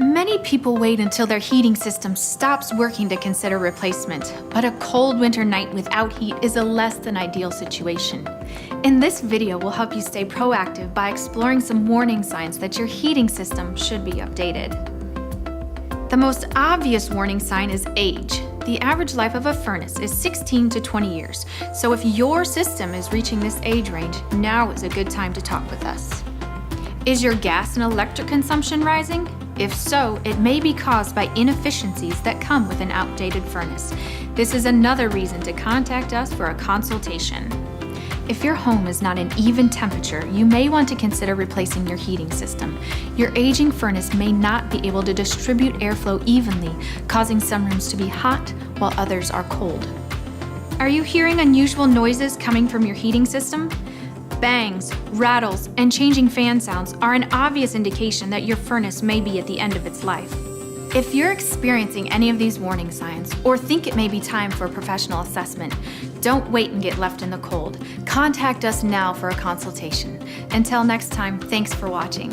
Many people wait until their heating system stops working to consider replacement, but a cold winter night without heat is a less than ideal situation. In this video, we'll help you stay proactive by exploring some warning signs that your heating system should be updated. The most obvious warning sign is age. The average life of a furnace is 16 to 20 years, so if your system is reaching this age range, now is a good time to talk with us. Is your gas and electric consumption rising? If so, it may be caused by inefficiencies that come with an outdated furnace. This is another reason to contact us for a consultation. If your home is not an even temperature, you may want to consider replacing your heating system. Your aging furnace may not be able to distribute airflow evenly, causing some rooms to be hot while others are cold. Are you hearing unusual noises coming from your heating system? Bangs, rattles, and changing fan sounds are an obvious indication that your furnace may be at the end of its life. If you're experiencing any of these warning signs or think it may be time for a professional assessment, don't wait and get left in the cold. Contact us now for a consultation. Until next time, thanks for watching.